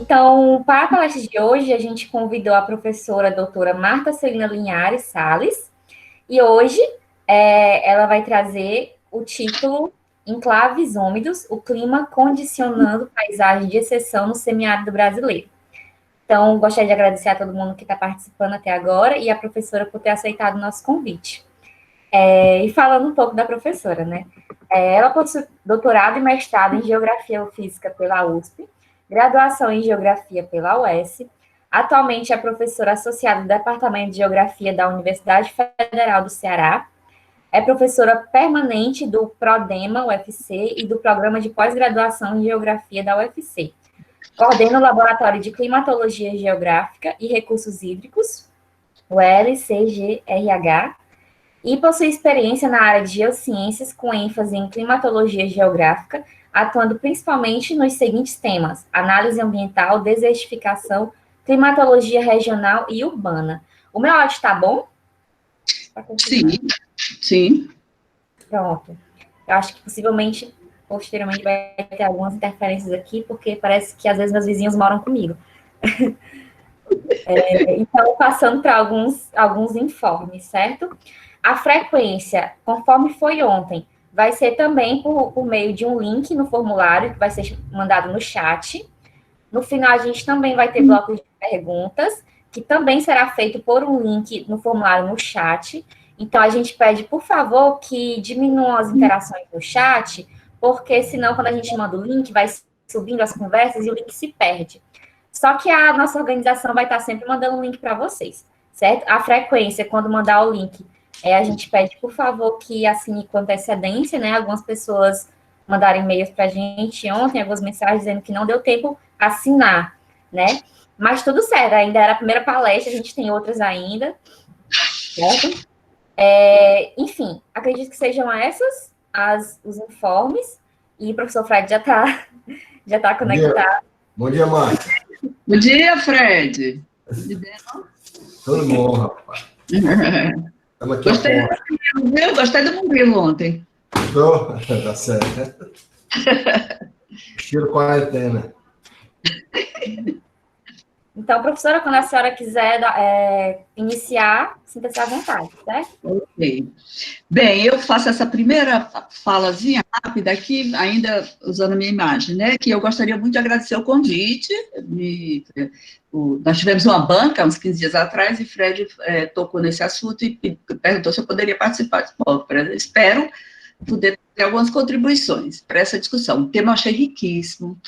Então, para a palestra de hoje, a gente convidou a professora doutora Marta Celina Linhares Salles, e hoje ela vai trazer o título Enclaves Úmidos, o clima condicionando paisagem de exceção no semiárido brasileiro. Então, gostaria de agradecer a todo mundo que está participando até agora e a professora por ter aceitado o nosso convite. E falando um pouco da professora, né? Ela possui doutorado e mestrado em Geografia Física pela USP, graduação em Geografia pela UES. Atualmente é professora associada do Departamento de Geografia da Universidade Federal do Ceará. É professora permanente do PRODEMA UFC e do Programa de Pós-Graduação em Geografia da UFC. Coordena o Laboratório de Climatologia Geográfica e Recursos Hídricos, o LCGRH, e possui experiência na área de geociências com ênfase em climatologia geográfica, atuando principalmente nos seguintes temas: análise ambiental, desertificação, climatologia regional e urbana. O meu áudio está bom? Sim. Pronto. Eu acho que possivelmente, posteriormente, vai ter algumas interferências aqui, porque parece que às vezes meus vizinhos moram comigo. Então, passando para alguns informes, certo? A frequência, conforme foi ontem, vai ser também por meio de um link no formulário, que vai ser mandado no chat. No final, a gente também vai ter bloco de perguntas, que também será feito por um link no formulário no chat. Então, a gente pede, por favor, que diminuam as interações no chat, porque senão, quando a gente manda o link, vai subindo as conversas e o link se perde. Só que a nossa organização vai estar sempre mandando um link para vocês, certo? A frequência, quando mandar o link, a gente pede, por favor, que assine com antecedência, né? Algumas pessoas mandaram e-mails para a gente ontem, algumas mensagens dizendo que não deu tempo assinar, né? Mas tudo certo, ainda era a primeira palestra, a gente tem outras ainda, certo? Enfim, acredito que sejam essas os informes, e o professor Fred já está conectado. Bom dia, Márcia. Bom dia, Fred. Tudo bom, rapaz. Estamos aqui Gostei do Murilo ontem. Gostou? Tá certo. Estilo quarentena. Então, professora, quando a senhora quiser iniciar, sinta-se à vontade, certo? Ok. Bem, eu faço essa primeira falazinha rápida aqui, ainda usando a minha imagem, né? Que eu gostaria muito de agradecer o convite. Nós tivemos uma banca uns 15 dias atrás e Fred tocou nesse assunto e perguntou se eu poderia participar. Bom, espero poder ter algumas contribuições para essa discussão. O tema eu achei riquíssimo.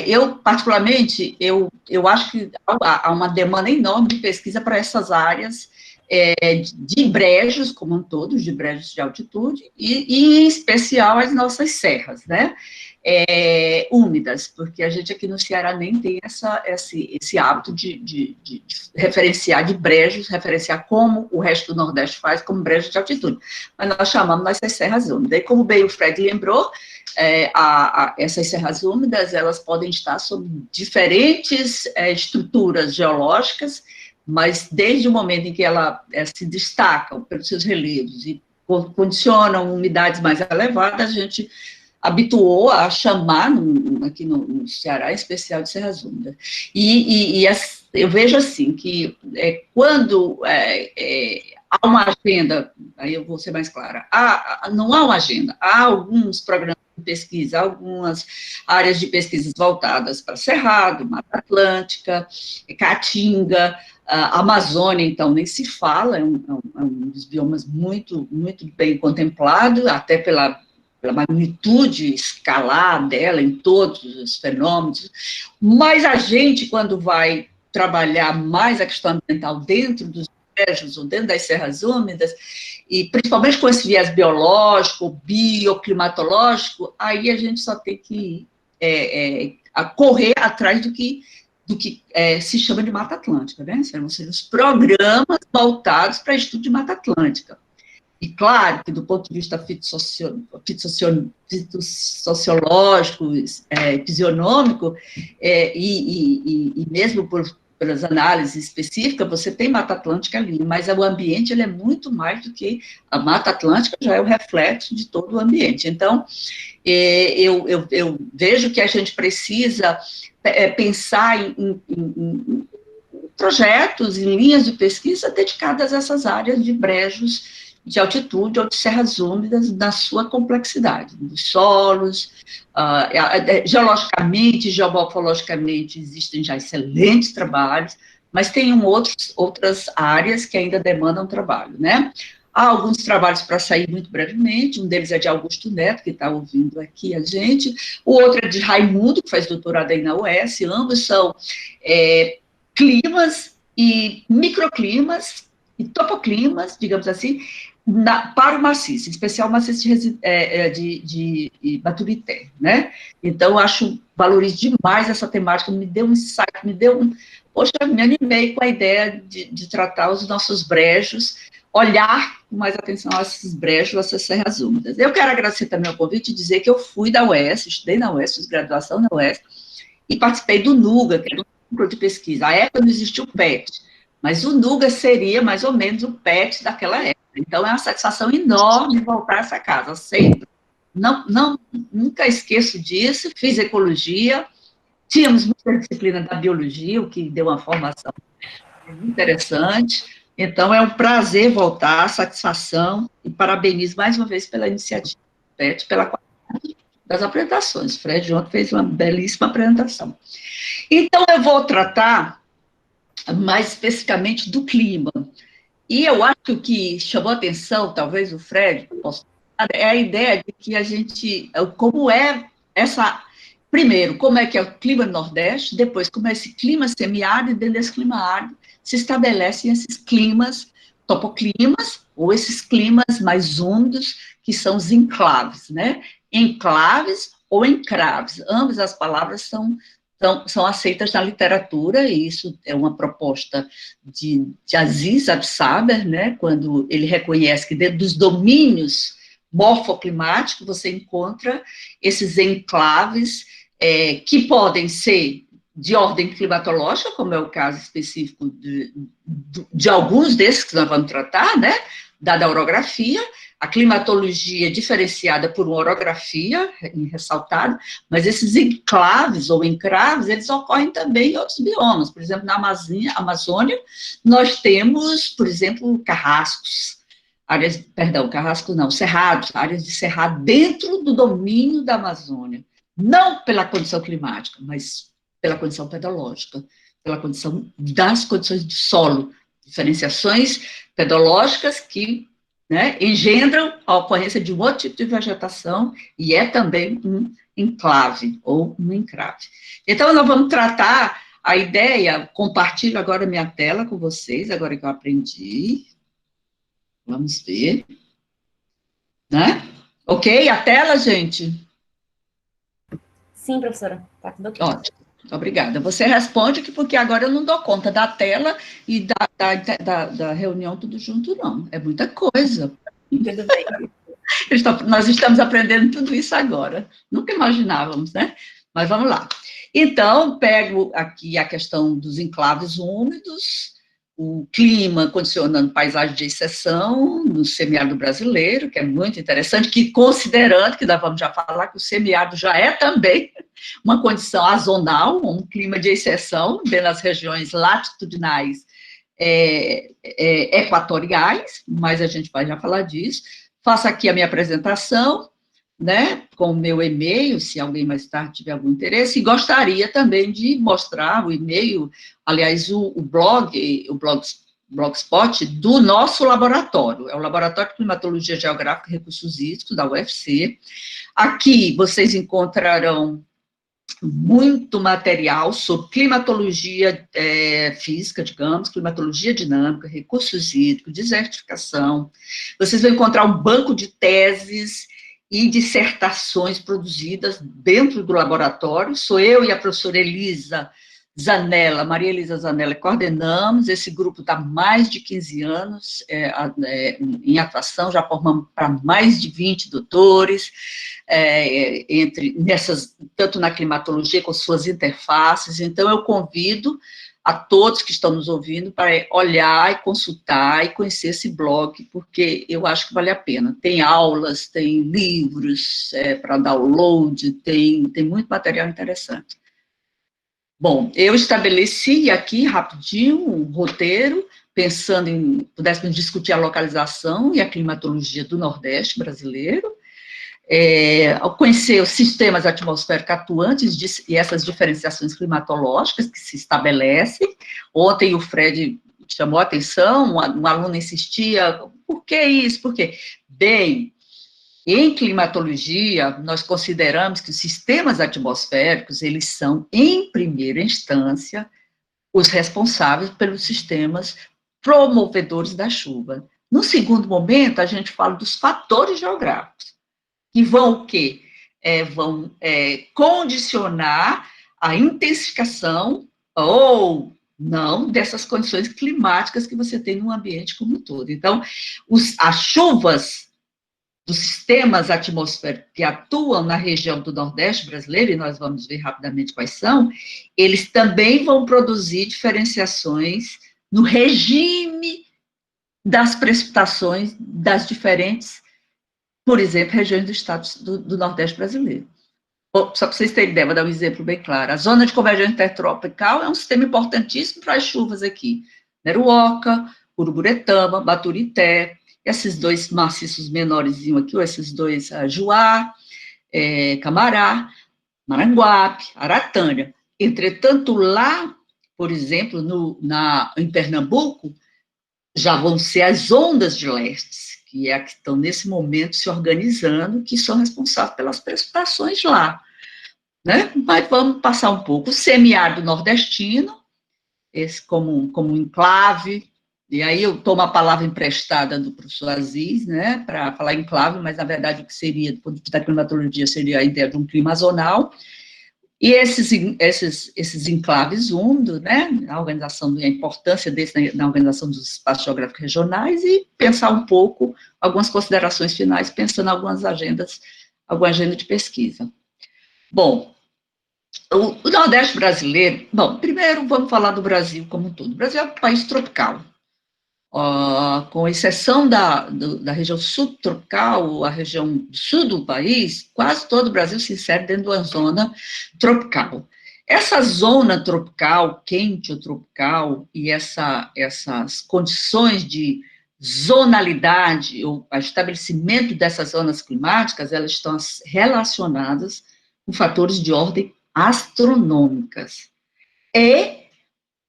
Eu, particularmente, eu acho que há uma demanda enorme de pesquisa para essas áreas de brejos, como um todo, de brejos de altitude, e em especial as nossas serras, né? Úmidas, porque a gente aqui no Ceará nem tem esse hábito de referenciar de brejos, referenciar como o resto do Nordeste faz, como brejos de altitude. Mas nós chamamos nossas serras úmidas. E como bem o Fred lembrou, essas serras úmidas, elas podem estar sob diferentes estruturas geológicas, mas desde o momento em que ela se destacam pelos seus relevos e condicionam umidades mais elevadas, a gente habituou a chamar, aqui no Ceará, em especial de serras úmidas. Eu vejo assim, que quando há uma agenda, aí eu vou ser mais clara, não há uma agenda, há alguns programas de pesquisa, algumas áreas de pesquisas voltadas para Cerrado, Mata Atlântica, Caatinga, a Amazônia, então, nem se fala, é um dos biomas muito, muito bem contemplado, até pela magnitude escalar dela em todos os fenômenos, mas a gente, quando vai trabalhar mais a questão ambiental dentro dos brejos ou dentro das serras úmidas, e principalmente com esse viés biológico, bioclimatológico, aí a gente só tem que correr atrás do que se chama de Mata Atlântica, né? São os programas voltados para estudo de Mata Atlântica. E claro que do ponto de vista fitossociológico, fisionômico, e mesmo por pelas análises específicas, você tem Mata Atlântica ali, mas o ambiente ele é muito mais do que a Mata Atlântica, já é o reflexo de todo o ambiente. Então, eu vejo que a gente precisa pensar em projetos, em linhas de pesquisa dedicadas a essas áreas de brejos de altitude ou de serras úmidas na sua complexidade, dos solos, geologicamente, geomorfologicamente, existem já excelentes trabalhos, mas tem outras áreas que ainda demandam trabalho, né? Há alguns trabalhos para sair muito brevemente, um deles é de Augusto Neto, que está ouvindo aqui a gente, o outro é de Raimundo, que faz doutorado aí na UES, ambos são climas e microclimas e topoclimas, digamos assim, para o maciço, em especial o maciço de Baturité, né? Então, eu valorizo demais essa temática, me deu um insight, poxa, me animei com a ideia de tratar os nossos brejos, olhar com mais atenção a esses brejos, essas serras úmidas. Eu quero agradecer também o convite e dizer que eu fui da UES, estudei na UES, fiz graduação na UES, e participei do NUGA, que é um núcleo de pesquisa. À época não existia o PET, mas o NUGA seria mais ou menos o PET daquela época. Então, é uma satisfação enorme voltar a essa casa, sempre. Nunca esqueço disso, fiz ecologia, tínhamos muita disciplina da biologia, o que deu uma formação muito interessante. Então, é um prazer voltar, satisfação, e parabenizo mais uma vez pela iniciativa do PET, pela qualidade das apresentações. O Fred ontem fez uma belíssima apresentação. Então, eu vou tratar mais especificamente do clima. E eu acho que o que chamou a atenção, talvez o Fred possa falar, é a ideia de que a gente, como é essa, primeiro, como é que é o clima do Nordeste, depois, como é esse clima semiárido, e dentro desse clima árido se estabelecem esses climas, topoclimas, ou esses climas mais úmidos, que são os enclaves, né? Enclaves ou encraves, ambas as palavras são aceitas na literatura, e isso é uma proposta de Aziz Absaber, né, quando ele reconhece que dentro dos domínios morfoclimáticos você encontra esses enclaves que podem ser de ordem climatológica, como é o caso específico de alguns desses que nós vamos tratar, né, da orografia, a climatologia diferenciada por uma orografia, ressaltado, mas esses enclaves ou encraves, eles ocorrem também em outros biomas. Por exemplo, na Amazônia, nós temos, por exemplo, cerrados, áreas de cerrado dentro do domínio da Amazônia, não pela condição climática, mas pela condição pedológica, pela condição das condições de solo, diferenciações pedológicas que, né, engendram a ocorrência de um outro tipo de vegetação, e é também um enclave, ou um encrave. Então, nós vamos tratar a ideia, compartilho agora minha tela com vocês, agora que eu aprendi. Vamos ver. Né? Ok? A tela, gente? Sim, professora. Tá tudo ok. Ótimo. Obrigada. Você responde porque agora eu não dou conta da tela e da reunião tudo junto, não. É muita coisa. Tudo bem. Nós estamos aprendendo tudo isso agora. Nunca imaginávamos, né? Mas vamos lá. Então, pego aqui a questão dos enclaves úmidos, o clima condicionando paisagem de exceção no semiárido brasileiro, que é muito interessante, que considerando que nós vamos já falar que o semiárido já é também uma condição azonal, um clima de exceção, dentro das regiões latitudinais equatoriais, mas a gente vai já falar disso. Faço aqui a minha apresentação, né, com o meu e-mail, se alguém mais tarde tiver algum interesse, e gostaria também de mostrar o e-mail, aliás, o blogspot do nosso laboratório, é o Laboratório de Climatologia Geográfica e Recursos Hídricos, da UFC. Aqui vocês encontrarão muito material sobre climatologia física, digamos, climatologia dinâmica, recursos hídricos, desertificação. Vocês vão encontrar um banco de teses e dissertações produzidas dentro do laboratório. Sou eu e a professora Maria Elisa Zanella, coordenamos. Esse grupo está há mais de 15 anos em atuação, já formamos para mais de 20 doutores, tanto na climatologia com suas interfaces. Então, eu convido a todos que estão nos ouvindo para olhar e consultar e conhecer esse blog, porque eu acho que vale a pena. Tem aulas, tem livros para download, tem muito material interessante. Bom, eu estabeleci aqui rapidinho um roteiro, pensando em pudéssemos discutir a localização e a climatologia do Nordeste brasileiro, ao conhecer os sistemas atmosféricos atuantes e essas diferenciações climatológicas que se estabelecem. Ontem o Fred chamou a atenção, um aluno insistia, por que isso? Por quê? Bem, em climatologia, nós consideramos que os sistemas atmosféricos, eles são, em primeira instância, os responsáveis pelos sistemas promovedores da chuva. No segundo momento, a gente fala dos fatores geográficos, que vão o quê? Vão condicionar a intensificação ou não dessas condições climáticas que você tem no ambiente como um todo. Então, as chuvas dos sistemas atmosféricos que atuam na região do Nordeste brasileiro, e nós vamos ver rapidamente quais são, eles também vão produzir diferenciações no regime das precipitações das diferentes, por exemplo, regiões do estado do Nordeste brasileiro. Só para vocês terem ideia, vou dar um exemplo bem claro. A zona de convergência intertropical é um sistema importantíssimo para as chuvas aqui. Meruoca, Uruburetama, Baturité, esses dois maciços menorzinhos aqui, ou esses dois, Juá, Camará, Maranguape, Aratânia. Entretanto, lá, por exemplo, em Pernambuco, já vão ser as ondas de leste, que é a que estão nesse momento se organizando, que são responsáveis pelas precipitações lá, né? Mas vamos passar um pouco. O semiárido nordestino, esse como um enclave, e aí eu tomo a palavra emprestada do professor Aziz, né, para falar enclave, mas na verdade o que seria, do ponto de vista da climatologia, seria a ideia de um clima zonal. E esses enclaves úmidos, né, a organização, a importância desse na organização dos espaços geográficos regionais, e pensar um pouco, algumas considerações finais, pensando em alguma agenda de pesquisa. Bom, o Nordeste brasileiro, primeiro vamos falar do Brasil como um todo. O Brasil é um país tropical, com exceção da região subtropical, a região sul do país, quase todo o Brasil se insere dentro de uma zona tropical. Essa zona tropical, quente ou tropical, e essas condições de zonalidade, ou estabelecimento dessas zonas climáticas, elas estão relacionadas com fatores de ordem astronômicas. E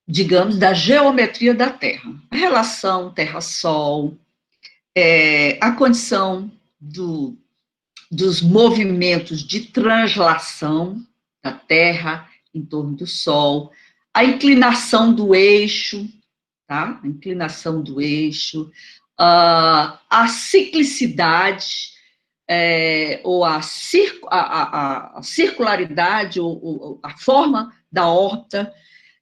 digamos, da geometria da Terra. A relação Terra-Sol, a condição dos movimentos de translação da Terra em torno do Sol, a inclinação do eixo, tá? A inclinação do eixo, a ciclicidade, ou a circularidade, ou a forma da órbita.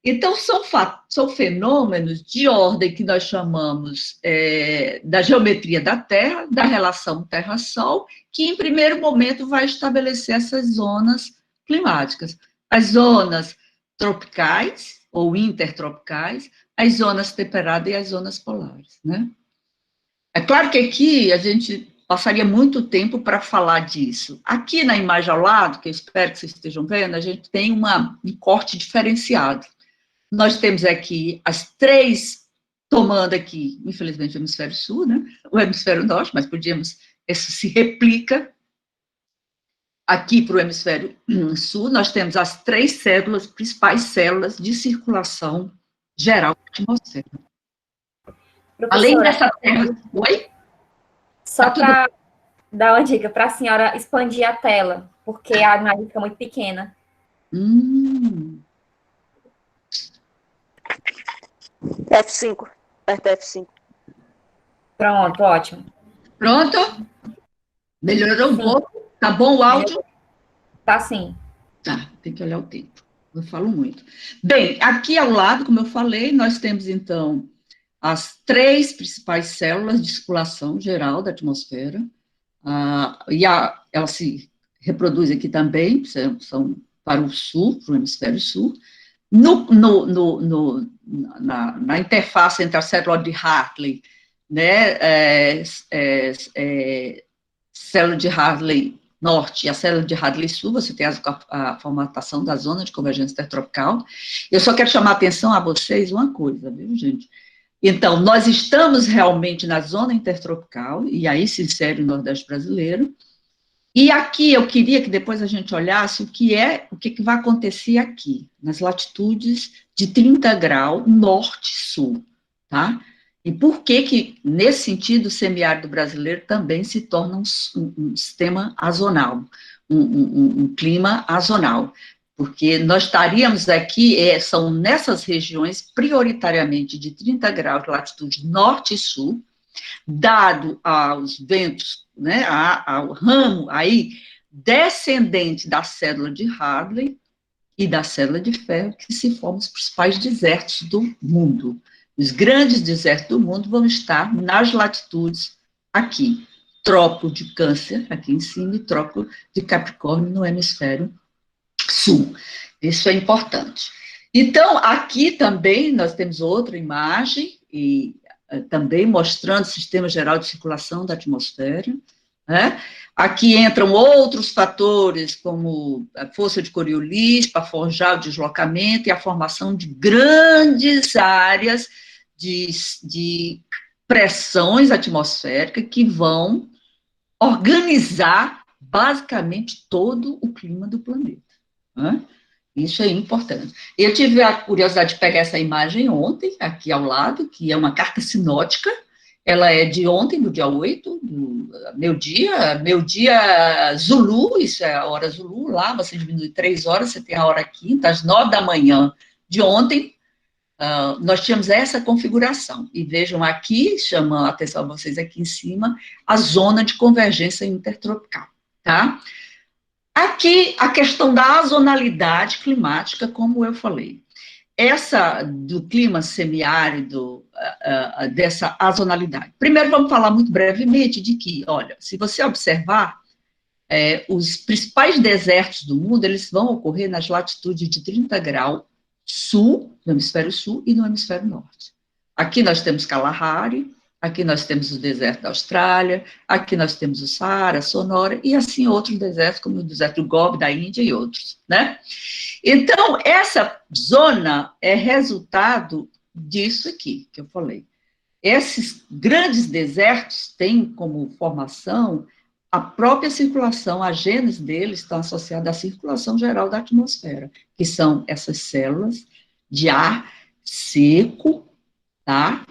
Então, são fenômenos de ordem que nós chamamos da geometria da Terra, da relação Terra-Sol, que, em primeiro momento, vai estabelecer essas zonas climáticas. As zonas tropicais, ou intertropicais, as zonas temperadas e as zonas polares, né? É claro que aqui a gente passaria muito tempo para falar disso. Aqui na imagem ao lado, que eu espero que vocês estejam vendo, a gente tem um corte diferenciado. Nós temos aqui as três, tomando aqui, infelizmente, o hemisfério sul, né? O hemisfério norte, mas isso se replica aqui para o hemisfério sul. Nós temos as três principais células de circulação geral da atmosfera. Além dessa terra... Oi? Só para dar uma dica para a senhora expandir a tela, porque a imagem fica muito pequena. F5, aperta F5. Pronto, ótimo. Pronto? Melhorou um pouco? Tá bom o áudio? Tá sim. Tá, tem que olhar o tempo. Eu falo muito. Bem, aqui ao lado, como eu falei, nós temos, então, as três principais células de circulação geral da atmosfera, ela se reproduz aqui também, são para o sul, para o hemisfério sul. Na interface entre a célula de Hartley, né, célula de Hartley Norte e a célula de Hartley Sul, você tem a formatação da zona de convergência intertropical. Eu só quero chamar a atenção a vocês uma coisa, viu, gente? Então, nós estamos realmente na zona intertropical, e aí se insere o Nordeste brasileiro, e aqui eu queria que depois a gente olhasse o que vai acontecer aqui, nas latitudes de 30 graus norte-sul, tá? E por que, nesse sentido, o semiárido brasileiro também se torna um sistema azonal, um clima azonal, porque nós estaríamos aqui, são nessas regiões, prioritariamente de 30 graus de latitude norte e sul, dado aos ventos, né, ao ramo aí, descendente da célula de Hartley e da célula de ferro, que se formam os principais desertos do mundo. Os grandes desertos do mundo vão estar nas latitudes aqui, Trópico de Câncer, aqui em cima, e Trópico de Capricórnio, no hemisfério sul. Isso é importante. Então, aqui também nós temos outra imagem, e também mostrando o sistema geral de circulação da atmosfera, né? Aqui entram outros fatores, como a força de Coriolis, para forjar o deslocamento e a formação de grandes áreas de pressões atmosféricas que vão organizar, basicamente, todo o clima do planeta, né? Isso é importante. Eu tive a curiosidade de pegar essa imagem ontem, aqui ao lado, que é uma carta sinótica. Ela é de ontem, do dia 8, meu dia Zulu, isso é a hora Zulu, lá você diminui 3 horas, você tem a hora quinta, às 9 da manhã de ontem, nós tínhamos essa configuração. E vejam aqui, chama a atenção a vocês aqui em cima, a zona de convergência intertropical, tá? Aqui, a questão da azonalidade climática, como eu falei. Essa do clima semiárido, dessa azonalidade. Primeiro, vamos falar muito brevemente de que, olha, se você observar, os principais desertos do mundo, eles vão ocorrer nas latitudes de 30 graus sul, no hemisfério sul, e no hemisfério norte. Aqui nós temos Kalahari, aqui nós temos o deserto da Austrália, aqui nós temos o Saara, Sonora, e assim outros desertos, como o deserto do Gobi, da Índia e outros, né? Então, essa zona é resultado disso aqui, que eu falei. Esses grandes desertos têm como formação a própria circulação, a gênese deles estão associada à circulação geral da atmosfera, que são essas células de ar seco, tá?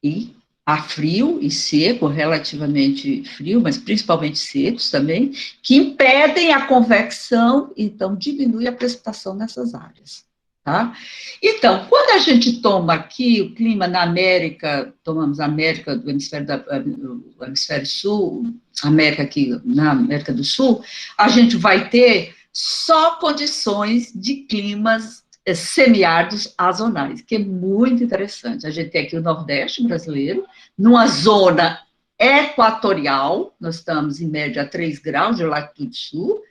E ar frio e seco, relativamente frio, mas principalmente secos também, que impedem a convecção, então diminui a precipitação nessas áreas, tá? Então, quando a gente toma aqui o clima na América, tomamos a América do do hemisfério sul, América aqui na América do Sul, a gente vai ter só condições de climas semiáridos azonais, que é muito interessante. A gente tem aqui o Nordeste brasileiro, numa zona equatorial, nós estamos em média a 3 graus de latitude sul,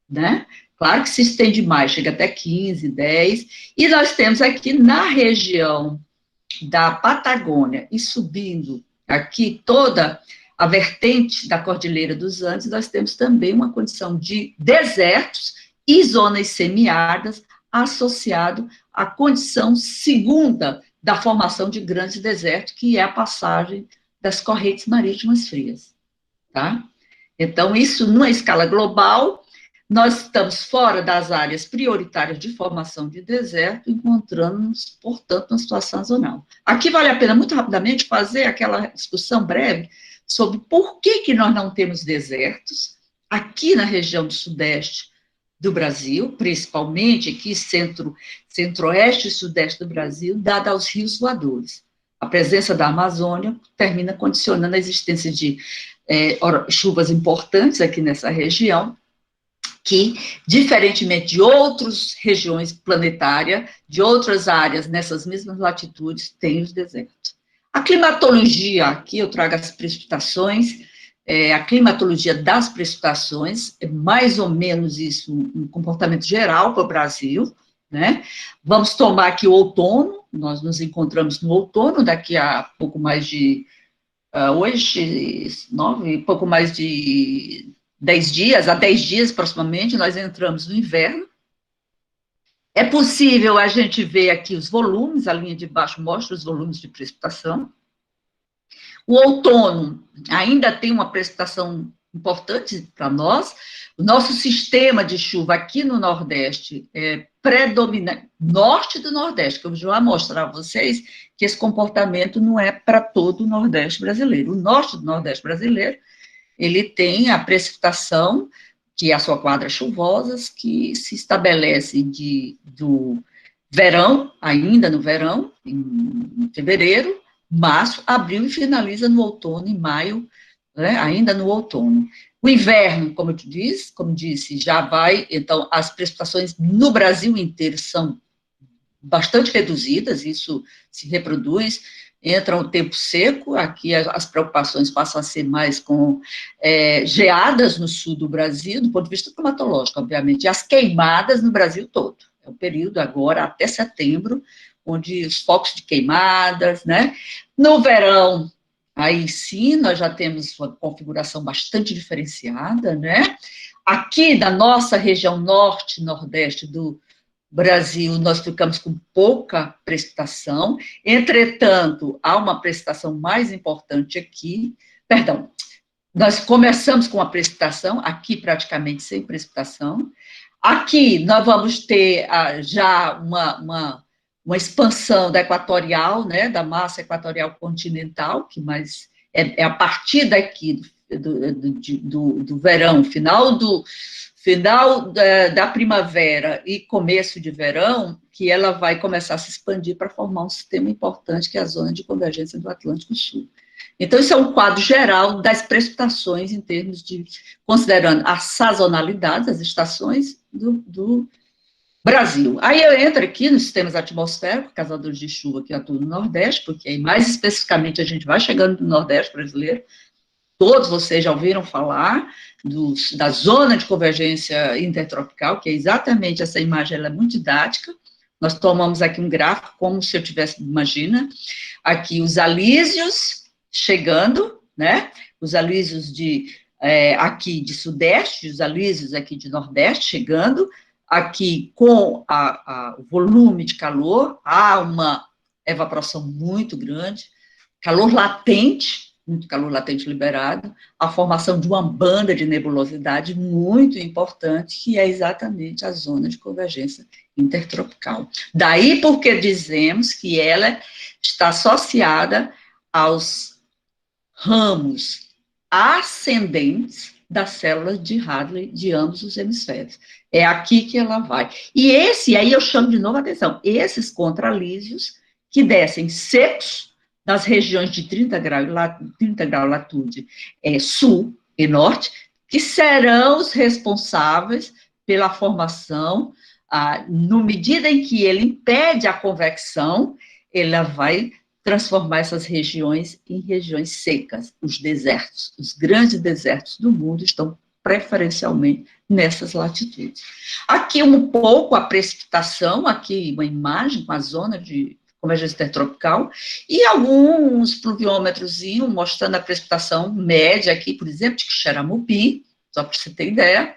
né? Claro que se estende mais, chega até 15, 10, e nós temos aqui na região da Patagônia, e subindo aqui toda a vertente da Cordilheira dos Andes, nós temos também uma condição de desertos e zonas semiáridas, associado à condição segunda da formação de grandes desertos, que é a passagem das correntes marítimas frias, tá? Então, isso, numa escala global, nós estamos fora das áreas prioritárias de formação de deserto, encontrando-nos, portanto, numa situação azonal. Aqui vale a pena, muito rapidamente, fazer aquela discussão breve sobre por que nós não temos desertos aqui na região do Sudeste do Brasil, principalmente aqui centro-oeste e sudeste do Brasil, dada aos rios voadores. A presença da Amazônia termina condicionando a existência de chuvas importantes aqui nessa região, que, diferentemente de outras regiões planetárias, de outras áreas nessas mesmas latitudes, tem os desertos. A climatologia, aqui eu trago as precipitações, a climatologia das precipitações, é mais ou menos isso, um comportamento geral para o Brasil, né? Vamos tomar aqui o outono, nós nos encontramos no outono, daqui a pouco mais de, hoje, pouco mais de 10 dias, há 10 dias, proximamente, nós entramos no inverno. É possível a gente ver aqui os volumes, a linha de baixo mostra os volumes de precipitação. O outono ainda tem uma precipitação importante para nós. O nosso sistema de chuva aqui no Nordeste é predominante, norte do Nordeste, que eu já vou mostrar a vocês que esse comportamento não é para todo o Nordeste brasileiro. O norte do Nordeste brasileiro, ele tem a precipitação, que é a sua quadra chuvosa, que se estabelece do verão, ainda no verão, em fevereiro, março, abril e finaliza no outono, em maio, né, ainda no outono. O inverno, como disse, já vai, então, as precipitações no Brasil inteiro são bastante reduzidas, isso se reproduz, entra um tempo seco, aqui as preocupações passam a ser mais com geadas no sul do Brasil, do ponto de vista climatológico, obviamente, e as queimadas no Brasil todo. É um período agora, até setembro, onde os focos de queimadas, né? No verão, aí sim, nós já temos uma configuração bastante diferenciada, né? Aqui, na nossa região norte, nordeste do Brasil, nós ficamos com pouca precipitação, entretanto, há uma precipitação mais importante aqui, perdão, nós começamos com a precipitação, aqui praticamente sem precipitação, aqui nós vamos ter já uma expansão da equatorial, né, da massa equatorial continental, que mais é a partir daqui do verão, final da primavera e começo de verão, que ela vai começar a se expandir para formar um sistema importante, que é a zona de convergência do Atlântico Sul. Então, isso é um quadro geral das precipitações em termos de, considerando a sazonalidade, as estações do Brasil. Aí eu entro aqui nos sistemas atmosféricos, causadores de chuva que atuam no Nordeste, porque aí mais especificamente a gente vai chegando no Nordeste brasileiro. Todos vocês já ouviram falar da zona de convergência intertropical, que é exatamente essa imagem, ela é muito didática. Nós tomamos aqui um gráfico, como se eu tivesse, imagina, aqui os alísios chegando, né? Os alísios aqui de Sudeste, os alísios aqui de Nordeste chegando, aqui com o volume de calor, há uma evaporação muito grande, calor latente, muito calor latente liberado, a formação de uma banda de nebulosidade muito importante, que é exatamente a zona de convergência intertropical. Daí porque dizemos que ela está associada aos ramos ascendentes das células de Hadley de ambos os hemisférios. É aqui que ela vai. E aí eu chamo de novo a atenção, esses contralísios que descem secos nas regiões de 30 graus latitude sul e norte, que serão os responsáveis pela formação, no medida em que ele impede a convecção, ela vai transformar essas regiões em regiões secas, os desertos. Os grandes desertos do mundo estão preferencialmente nessas latitudes. Aqui um pouco a precipitação, aqui uma imagem com a zona de convergência intertropical, e alguns pluviômetros mostrando a precipitação média aqui, por exemplo, de Xeramupi, só para você ter ideia.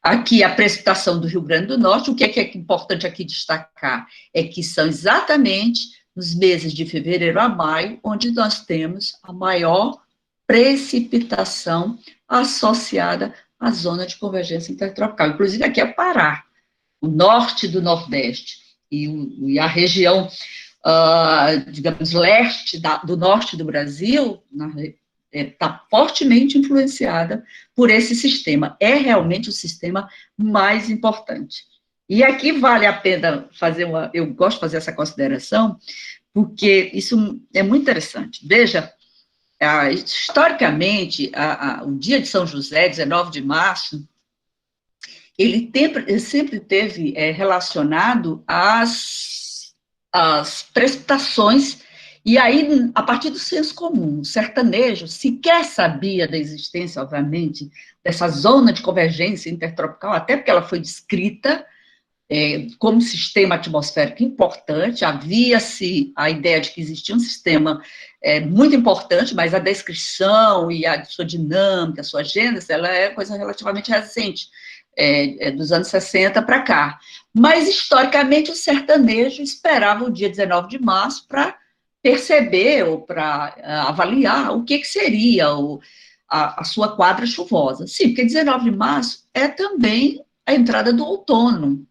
Aqui a precipitação do Rio Grande do Norte. O que é importante aqui destacar é que são exatamente nos meses de fevereiro a maio, onde nós temos a maior precipitação associada à zona de convergência intertropical. Inclusive aqui é o Pará, o norte do Nordeste, e a região, digamos, leste do norte do Brasil, está fortemente influenciada por esse sistema. É realmente o sistema mais importante. E aqui vale a pena eu gosto de fazer essa consideração, porque isso é muito interessante. Veja, historicamente, o dia de São José, 19 de março, ele sempre teve relacionado às precipitações, e aí, a partir do senso comum, o sertanejo sequer sabia da existência, obviamente, dessa zona de convergência intertropical, até porque ela foi descrita como sistema atmosférico importante. Havia-se a ideia de que existia um sistema muito importante, mas a descrição e a sua dinâmica, a sua gênese, ela é coisa relativamente recente, dos anos 60 para cá. Mas, historicamente, o sertanejo esperava o dia 19 de março para perceber ou para avaliar o que seria a sua quadra chuvosa. Sim, porque 19 de março é também a entrada do outono.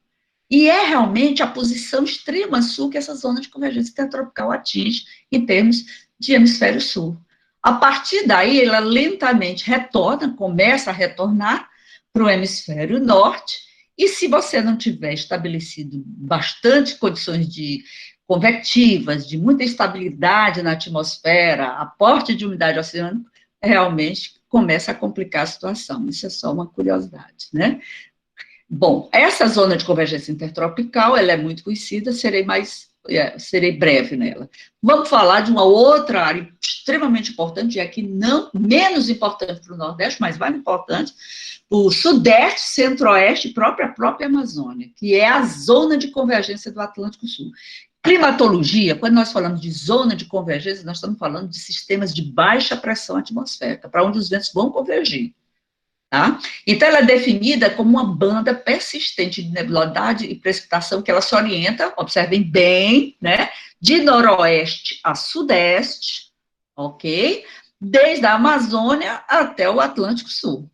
E é realmente a posição extrema sul que essa zona de convergência intertropical atinge em termos de hemisfério sul. A partir daí, ela lentamente retorna, começa a retornar para o hemisfério norte, e se você não tiver estabelecido bastante condições de convectivas, de muita estabilidade na atmosfera, aporte de umidade oceânica, realmente começa a complicar a situação. Isso é só uma curiosidade, né? Bom, essa zona de convergência intertropical, ela é muito conhecida, serei breve nela. Vamos falar de uma outra área extremamente importante, e aqui não menos importante para o Nordeste, mas mais importante, o Sudeste, Centro-Oeste e própria Amazônia, que é a zona de convergência do Atlântico Sul. Climatologia, quando nós falamos de zona de convergência, nós estamos falando de sistemas de baixa pressão atmosférica, para onde os ventos vão convergir. Tá? Então, ela é definida como uma banda persistente de nebulosidade e precipitação que ela se orienta, observem bem, né, de noroeste a sudeste, ok? Desde a Amazônia até o Atlântico Sul.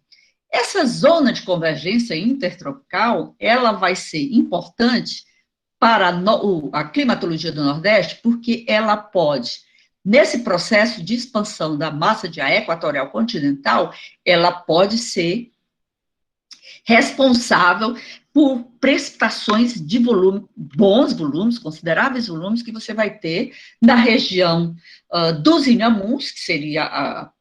Essa zona de convergência intertropical, ela vai ser importante para a climatologia do Nordeste, porque ela pode, nesse processo de expansão da massa de ar equatorial continental, ela pode ser responsável por precipitações de volume, bons volumes, consideráveis volumes, que você vai ter na região dos Inhamuns, que seria,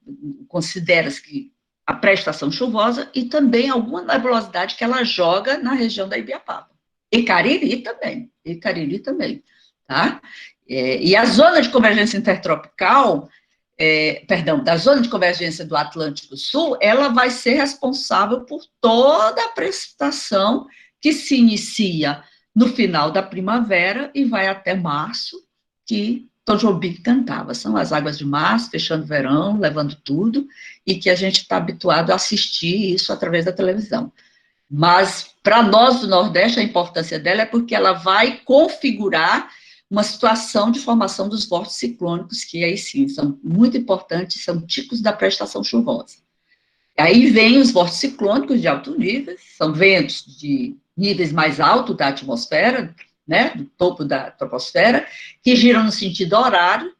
considera-se que a pré-estação chuvosa, e também alguma nebulosidade que ela joga na região da Ibiapaba. E Cariri também, tá? E a zona de convergência intertropical, da zona de convergência do Atlântico Sul, ela vai ser responsável por toda a precipitação que se inicia no final da primavera e vai até março, que Tom Jobim cantava. São as águas de março, fechando o verão, levando tudo, e que a gente está habituado a assistir isso através da televisão. Mas, para nós do Nordeste, a importância dela é porque ela vai configurar uma situação de formação dos vórtices ciclônicos, que aí sim são muito importantes, são tipos da pré-estação chuvosa. Aí vem os vórtices ciclônicos de alto nível, são ventos de níveis mais altos da atmosfera, né, do topo da troposfera, que giram no sentido horário,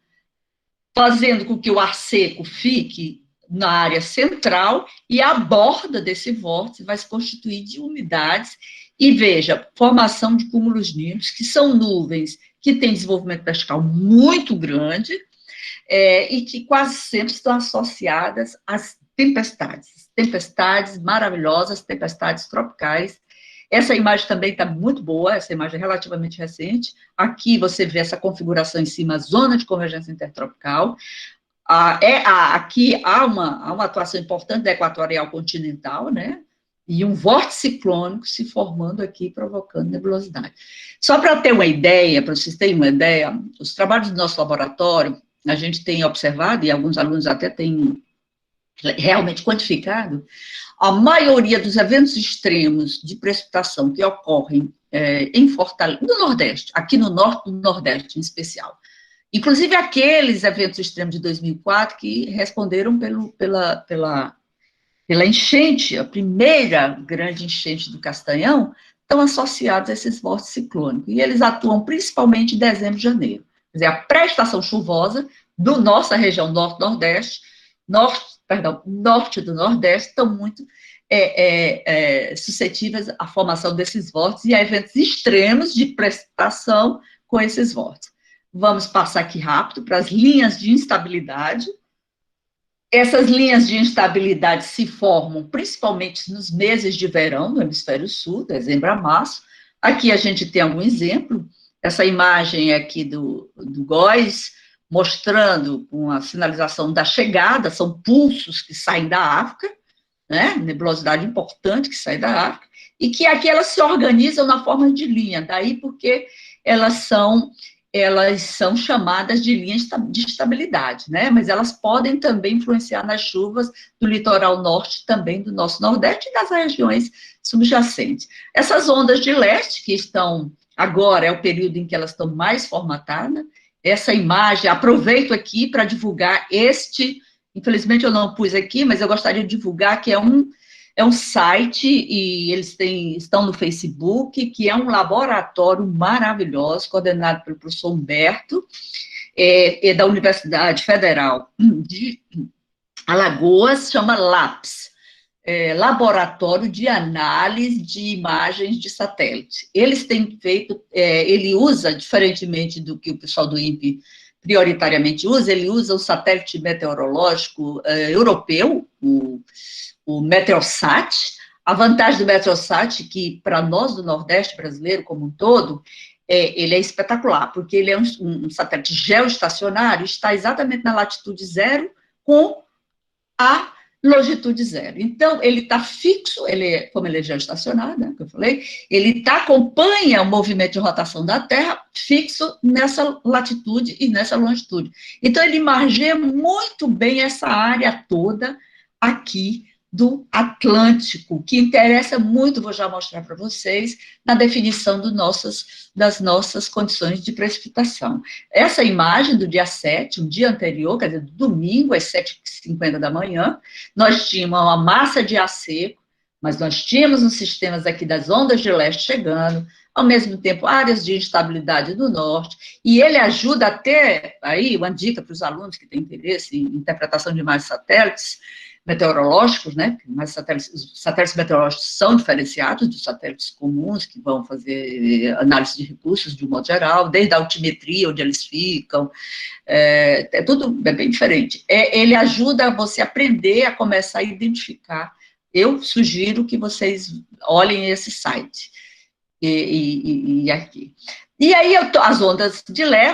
fazendo com que o ar seco fique na área central, e a borda desse vórtice vai se constituir de umidades, e veja, formação de cúmulos nímbicos, que são nuvens que têm desenvolvimento vertical muito grande, e que quase sempre estão associadas às tempestades maravilhosas, tempestades tropicais. Essa imagem também está muito boa, essa imagem é relativamente recente. Aqui você vê essa configuração em cima, a zona de convergência intertropical. Aqui há uma atuação importante da equatorial continental, né? E um vórtice ciclônico se formando aqui, provocando nebulosidade. Só para ter uma ideia, para vocês terem uma ideia, os trabalhos do nosso laboratório, a gente tem observado, e alguns alunos até têm realmente quantificado, a maioria dos eventos extremos de precipitação que ocorrem em Fortaleza, no Nordeste, aqui no Norte do Nordeste em especial, inclusive aqueles eventos extremos de 2004 que responderam pela enchente, a primeira grande enchente do Castanhão, estão associados a esses vórtices ciclônicos, e eles atuam principalmente em dezembro e janeiro. Quer dizer, a pré-estação chuvosa da nossa região norte-nordeste, norte do Nordeste, estão muito suscetíveis à formação desses vórtices e a eventos extremos de precipitação com esses vórtices. Vamos passar aqui rápido para as linhas de instabilidade. Essas linhas de instabilidade se formam principalmente nos meses de verão, no hemisfério sul, dezembro a março. Aqui a gente tem algum exemplo. Essa imagem é aqui do GOES, mostrando uma sinalização da chegada, são pulsos que saem da África, né? Nebulosidade importante que sai da África, e que aqui elas se organizam na forma de linha, daí porque elas são chamadas de linhas de estabilidade, né? Mas elas podem também influenciar nas chuvas do litoral norte, também do nosso nordeste e das regiões subjacentes. Essas ondas de leste, que estão agora, é o período em que elas estão mais formatadas, essa imagem, aproveito aqui para divulgar infelizmente eu não pus aqui, mas eu gostaria de divulgar que é um site, e eles estão no Facebook, que é um laboratório maravilhoso, coordenado pelo professor Humberto, da Universidade Federal de Alagoas, chama LAPS, Laboratório de Análise de Imagens de Satélite. Eles têm feito, ele usa, diferentemente do que o pessoal do INPE prioritariamente usa, ele usa o satélite meteorológico europeu, o Meteosat. A vantagem do Meteosat é que, para nós do Nordeste brasileiro como um todo, ele é espetacular, porque ele é um satélite geoestacionário, está exatamente na latitude zero com a longitude zero. Então, ele está fixo, como ele é geoestacionário, né, que eu falei, ele acompanha o movimento de rotação da Terra fixo nessa latitude e nessa longitude. Então, ele margeia muito bem essa área toda aqui do Atlântico, que interessa muito, vou já mostrar para vocês, na definição das nossas condições de precipitação. Essa imagem do dia 7, um dia anterior, quer dizer, domingo, às 7h50 da manhã, nós tínhamos uma massa de ar seco, mas nós tínhamos os sistemas aqui das ondas de leste chegando, ao mesmo tempo áreas de instabilidade do norte, e ele ajuda até, aí, uma dica para os alunos que têm interesse em interpretação de imagens satélites, meteorológicos, né? Mas os satélites meteorológicos são diferenciados dos satélites comuns, que vão fazer análise de recursos de um modo geral, desde a altimetria, onde eles ficam, tudo bem diferente. Ele ajuda você a aprender a começar a identificar. Eu sugiro que vocês olhem esse site, e aqui. E aí, as ondas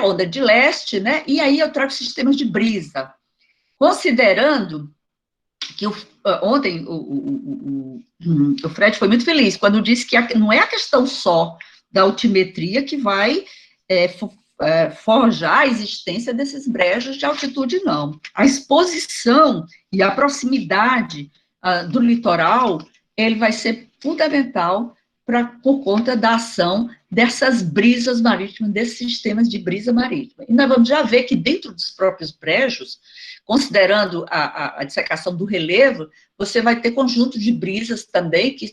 onda de leste, né? E aí eu trago sistemas de brisa, considerando que ontem o Fred foi muito feliz quando disse que não é a questão só da altimetria que vai forjar a existência desses brejos de altitude, não. A exposição e a proximidade do litoral, ele vai ser fundamental por conta da ação dessas brisas marítimas, desses sistemas de brisa marítima. E nós vamos já ver que dentro dos próprios brejos, considerando a dissecação do relevo, você vai ter conjuntos de brisas também, que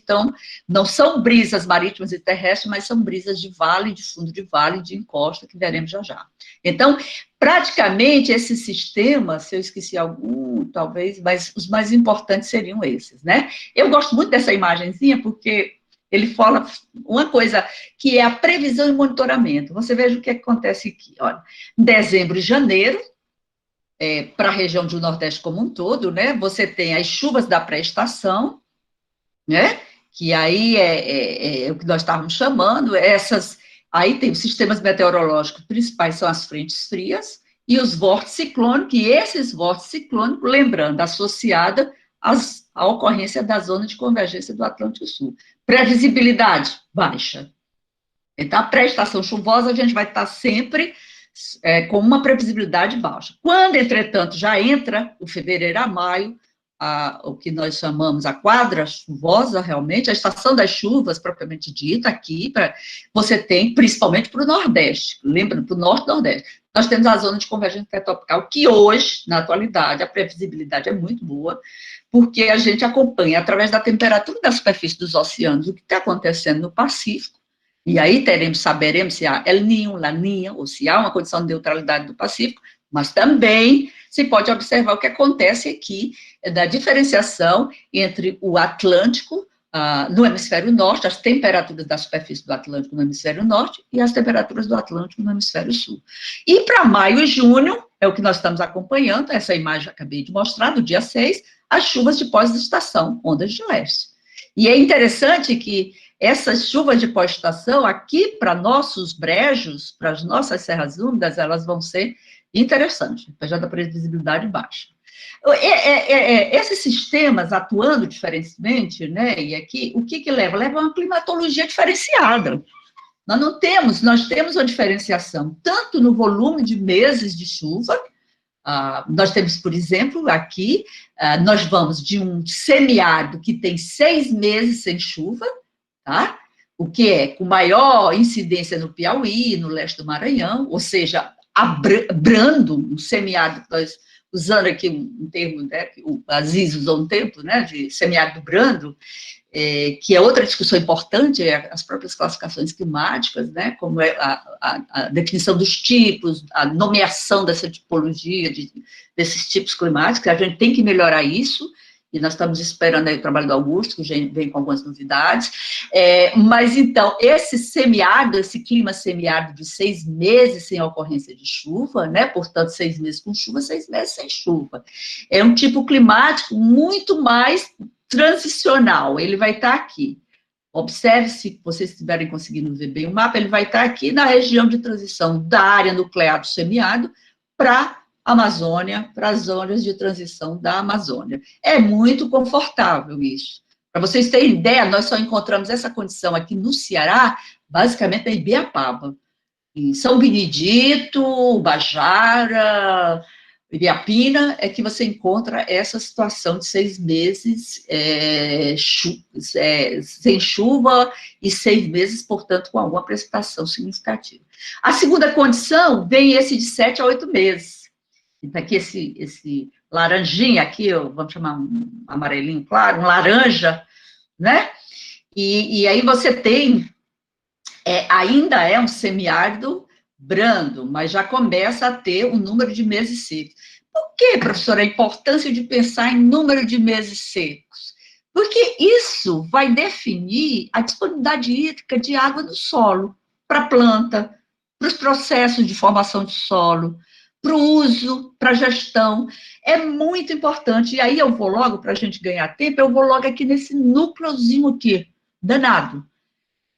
não são brisas marítimas e terrestres, mas são brisas de vale, de fundo de vale, de encosta, que veremos já já. Então, praticamente, esse sistema, se eu esqueci algum, talvez, mas os mais importantes seriam esses, né? Eu gosto muito dessa imagenzinha, porque ele fala uma coisa que é a previsão e monitoramento. Você veja o que acontece aqui, olha, em dezembro e janeiro, para a região do Nordeste como um todo, né, você tem as chuvas da pré-estação, né, que aí é o que nós estávamos chamando, aí tem os sistemas meteorológicos principais, são as frentes frias, e os vórtices ciclônicos, e esses vórtices ciclônicos, lembrando, associada à ocorrência da zona de convergência do Atlântico Sul. Previsibilidade baixa. Então, a pré-estação chuvosa, a gente vai estar sempre com uma previsibilidade baixa. Quando, entretanto, já entra o fevereiro a maio, o que nós chamamos a quadra chuvosa, realmente, a estação das chuvas, propriamente dita, aqui, você tem, principalmente para o Nordeste, lembra, para o Norte e Nordeste, nós temos a zona de convergência intertropical, que hoje, na atualidade, a previsibilidade é muito boa, porque a gente acompanha, através da temperatura da superfície dos oceanos, o que está acontecendo no Pacífico, e aí saberemos se há El Niño, Laninha, ou se há uma condição de neutralidade do Pacífico, mas também se pode observar o que acontece aqui, da diferenciação entre o Atlântico, no hemisfério norte, as temperaturas da superfície do Atlântico no hemisfério norte, e as temperaturas do Atlântico no hemisfério sul. E para maio e junho, é o que nós estamos acompanhando, essa imagem que acabei de mostrar, do dia 6, as chuvas de pós-estação, ondas de leste. E é interessante que essas chuvas de pós-estação, aqui para nossos brejos, para as nossas serras úmidas, elas vão ser interessantes, apesar da previsibilidade baixa. Esses sistemas atuando diferentemente, né, e aqui, o que leva? Leva a uma climatologia diferenciada. Nós temos uma diferenciação, tanto no volume de meses de chuva, nós temos, por exemplo, aqui, nós vamos de um semiárido que tem 6 meses sem chuva, tá? O que é com maior incidência no Piauí, no leste do Maranhão, ou seja, brando, um semiárido, nós usando aqui um termo, né, que o Aziz usou um tempo, né, de semiárido brando, que é outra discussão importante, as próprias classificações climáticas, né, como é a definição dos tipos, a nomeação dessa tipologia, desses tipos climáticos, a gente tem que melhorar isso, e nós estamos esperando aí o trabalho do Augusto, que vem com algumas novidades, mas então, esse clima semiárido de 6 meses sem ocorrência de chuva, né, portanto, 6 meses com chuva, 6 meses sem chuva, é um tipo climático muito mais transicional, ele vai estar aqui. Observe, se vocês estiverem conseguindo ver bem o mapa, ele vai estar aqui na região de transição da área nuclear do semiárido para a Amazônia, para as zonas de transição da Amazônia. É muito confortável isso. Para vocês terem ideia, nós só encontramos essa condição aqui no Ceará, basicamente em Ibiapaba, em São Benedito, Bajara, Ibiapina, é que você encontra essa situação de 6 meses sem chuva e 6 meses, portanto, com alguma precipitação significativa. A segunda condição vem esse de 7 a 8 meses. Então, aqui esse laranjinha aqui, vamos chamar um amarelinho claro, um laranja, né? E aí você tem, ainda é um semiárido brando, mas já começa a ter um número de meses secos. Por que, professora, a importância de pensar em número de meses secos? Porque isso vai definir a disponibilidade hídrica de água no solo, para a planta, para os processos de formação de solo, para o uso, para a gestão. É muito importante. E aí eu vou logo, para a gente ganhar tempo, eu vou logo aqui nesse núcleozinho aqui, danado.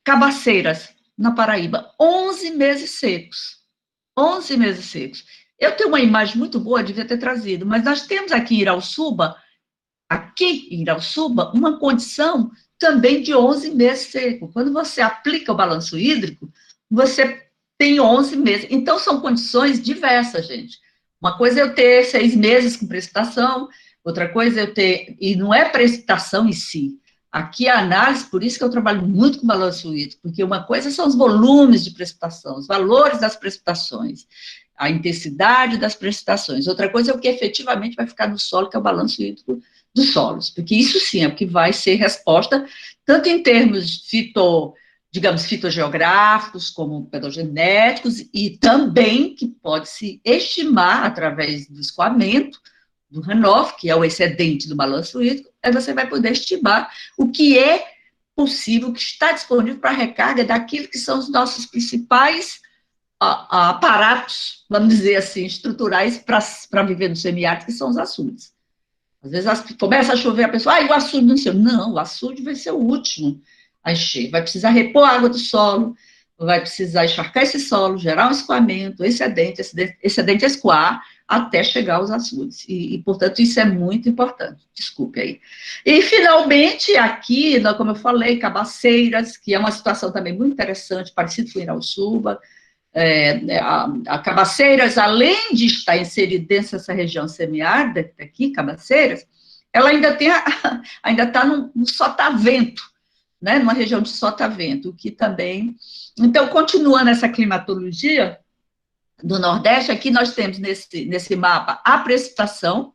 Cabaceiras, na Paraíba, 11 meses secos. 11 meses secos. Eu tenho uma imagem muito boa, devia ter trazido, mas nós temos aqui em Irauçuba, uma condição também de 11 meses seco. Quando você aplica o balanço hídrico, você tem 11 meses. Então, são condições diversas, gente. Uma coisa é eu ter 6 meses com precipitação, outra coisa é eu ter... E não é precipitação em si. Aqui a análise, por isso que eu trabalho muito com balanço hídrico, porque uma coisa são os volumes de precipitação, os valores das precipitações, a intensidade das precipitações. Outra coisa é o que efetivamente vai ficar no solo, que é o balanço hídrico dos solos, porque isso sim é o que vai ser resposta, tanto em termos fitogeográficos, como pedogenéticos, e também que pode se estimar, através do escoamento, do runoff, que é o excedente do balanço hídrico, aí você vai poder estimar o que é possível, que está disponível para recarga daquilo que são os nossos principais aparatos, vamos dizer assim, estruturais para viver no semiárido, que são os açudes. Às vezes começa a chover, a pessoa, o açude não sei. Não, o açude vai ser o último a encher, vai precisar repor a água do solo, vai precisar encharcar esse solo, gerar um escoamento, excedente escoar, até chegar aos açudes. E, portanto, isso é muito importante. Desculpe aí. E, finalmente, aqui, como eu falei, Cabaceiras, que é uma situação também muito interessante, parecido com Irauçuba. A Cabaceiras, além de estar inserida dentro dessa região semiárida, aqui, Cabaceiras, ela ainda está no sotavento, né, numa região de sotavento, que também... Então, continuando essa climatologia do Nordeste, aqui nós temos nesse mapa a precipitação,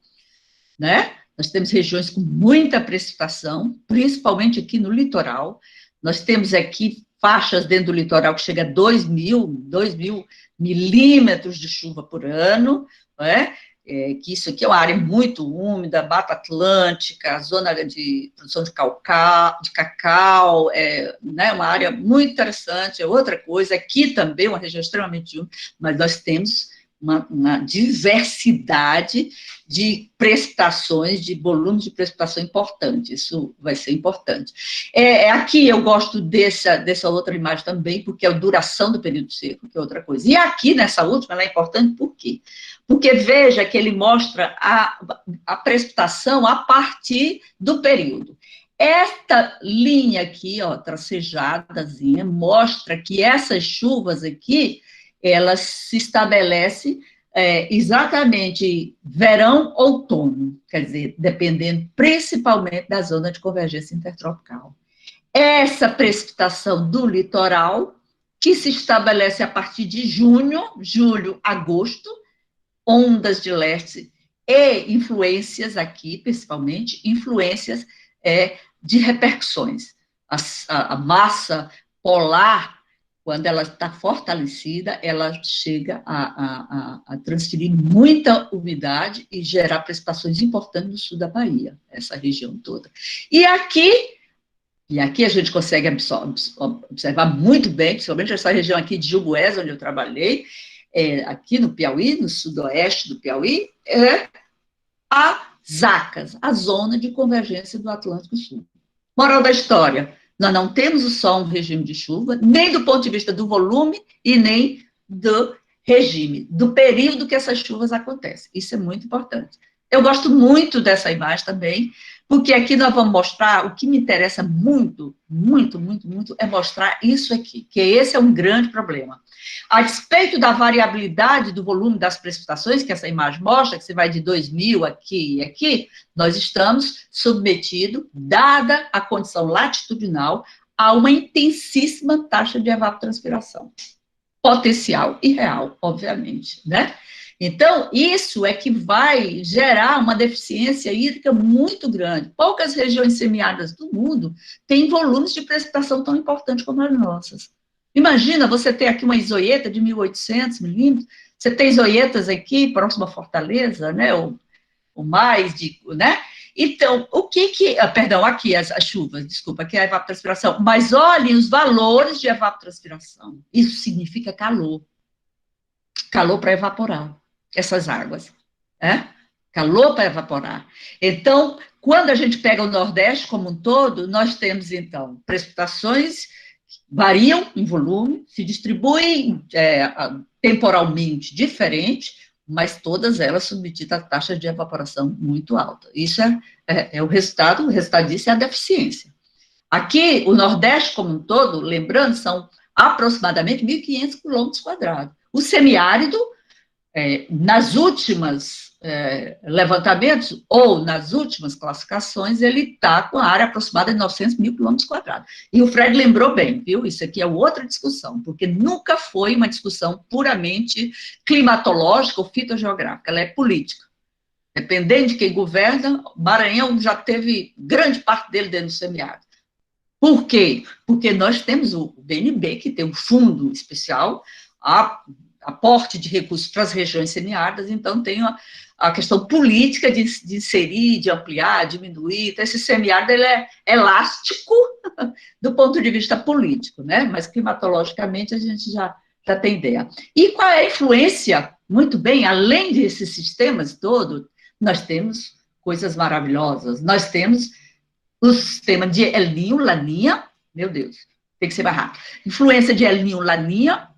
né? Nós temos regiões com muita precipitação, principalmente aqui no litoral. Nós temos aqui faixas dentro do litoral que chega a 2 mil milímetros de chuva por ano, né? Que isso aqui é uma área muito úmida, Mata Atlântica, zona de produção de cacau, né, uma área muito interessante. Outra coisa, aqui também uma região extremamente úmida, mas nós temos uma diversidade de precipitações, de volumes de precipitação importante. Isso vai ser importante. Aqui eu gosto dessa outra imagem também, porque é a duração do período seco, que é outra coisa. E aqui, nessa última, ela é importante por quê? Porque veja que ele mostra a precipitação a partir do período. Esta linha aqui, ó, tracejadazinha, mostra que essas chuvas aqui, elas se estabelecem exatamente verão, outono, quer dizer, dependendo principalmente da zona de convergência intertropical. Essa precipitação do litoral, que se estabelece a partir de junho, julho, agosto, ondas de leste e influências aqui, principalmente, influências de repercussões. A massa polar, quando ela está fortalecida, ela chega a transferir muita umidade e gerar precipitações importantes no sul da Bahia, essa região toda. E aqui a gente consegue observar muito bem, principalmente essa região aqui de Jugoés, onde eu trabalhei, aqui no Piauí, no sudoeste do Piauí, a Zacas, a zona de convergência do Atlântico Sul. Moral da história, nós não temos só um regime de chuva, nem do ponto de vista do volume e nem do regime, do período que essas chuvas acontecem. Isso é muito importante. Eu gosto muito dessa imagem também, porque aqui nós vamos mostrar, o que me interessa muito, muito, muito, muito, é mostrar isso aqui, que esse é um grande problema. A despeito da variabilidade do volume das precipitações, que essa imagem mostra, que você vai de 2.000 aqui e aqui, nós estamos submetidos, dada a condição latitudinal, a uma intensíssima taxa de evapotranspiração. Potencial e real, obviamente, né? Então, isso é que vai gerar uma deficiência hídrica muito grande. Poucas regiões semiáridas do mundo têm volumes de precipitação tão importantes como as nossas. Imagina, você ter aqui uma isoieta de 1.800 milímetros, você tem isoietas aqui, próximo a Fortaleza, né, ou mais, né? Então, perdão, aqui as chuvas, desculpa, aqui é a evapotranspiração, mas olhem os valores de evapotranspiração. Isso significa calor. Calor para evaporar essas águas, calor para evaporar. Então, quando a gente pega o Nordeste como um todo, nós temos, então, precipitações que variam em volume, se distribuem temporalmente diferente, mas todas elas submetidas a taxas de evaporação muito alta. Isso é o resultado disso é a deficiência. Aqui, o Nordeste como um todo, lembrando, são aproximadamente 1.500 quilômetros quadrados. O semiárido, nas últimas levantamentos, ou nas últimas classificações, ele está com a área aproximada de 900 mil quilômetros quadrados. E o Fred lembrou bem, viu? Isso aqui é outra discussão, porque nunca foi uma discussão puramente climatológica ou fitogeográfica, ela é política. Dependendo de quem governa, Maranhão já teve grande parte dele dentro do semiárido. Por quê? Porque nós temos o BNB, que tem um fundo especial, aporte de recursos para as regiões semiáridas, então tem a questão política de inserir, de ampliar, diminuir. Então, esse semiárido ele é elástico do ponto de vista político, né? Mas climatologicamente a gente já tem ideia. E qual é a influência? Muito bem, além desses sistemas todos, nós temos coisas maravilhosas. Nós temos o sistema de El Niño, Laninha, meu Deus, tem que ser mais rápido. Influência de El Niño, Laninha.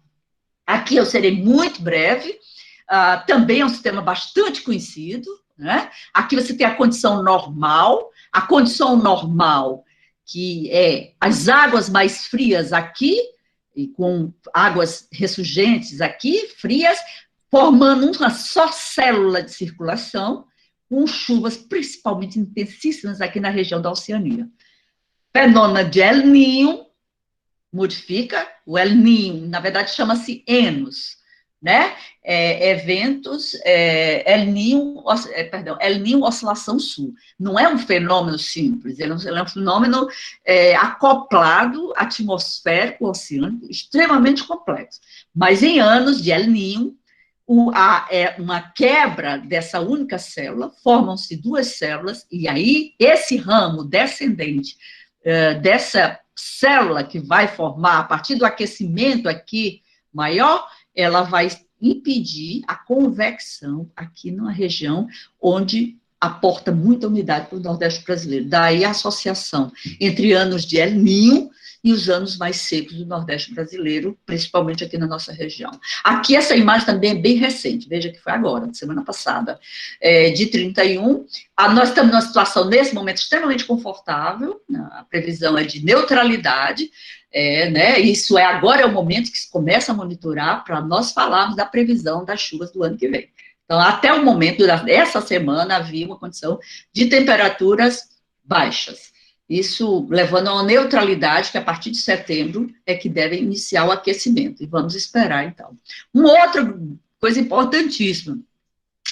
Aqui eu serei muito breve, também é um sistema bastante conhecido, né? Aqui você tem a condição normal, que é as águas mais frias aqui, e com águas ressurgentes aqui, frias, formando uma só célula de circulação, com chuvas principalmente intensíssimas aqui na região da Oceania. Fenômeno de El Niño, modifica o El Niño, na verdade chama-se Enos, né? Eventos, El Niño Oscilação Sul. Não é um fenômeno simples, ele é um fenômeno acoplado, atmosférico, oceânico, extremamente complexo. Mas em anos de El Niño, uma quebra dessa única célula, formam-se duas células, e aí esse ramo descendente dessa célula que vai formar, a partir do aquecimento aqui maior, ela vai impedir a convecção aqui numa região onde aporta muita umidade para o Nordeste brasileiro. Daí a associação entre anos de El Niño e os anos mais secos do Nordeste brasileiro, principalmente aqui na nossa região. Aqui essa imagem também é bem recente, veja que foi agora, semana passada, de 31. Nós estamos numa situação, nesse momento, extremamente confortável, a previsão é de neutralidade, né, isso agora é o momento que se começa a monitorar para nós falarmos da previsão das chuvas do ano que vem. Então, até o momento dessa semana, havia uma condição de temperaturas baixas. Isso levando a uma neutralidade, que a partir de setembro é que deve iniciar o aquecimento. E vamos esperar, então. Uma outra coisa importantíssima,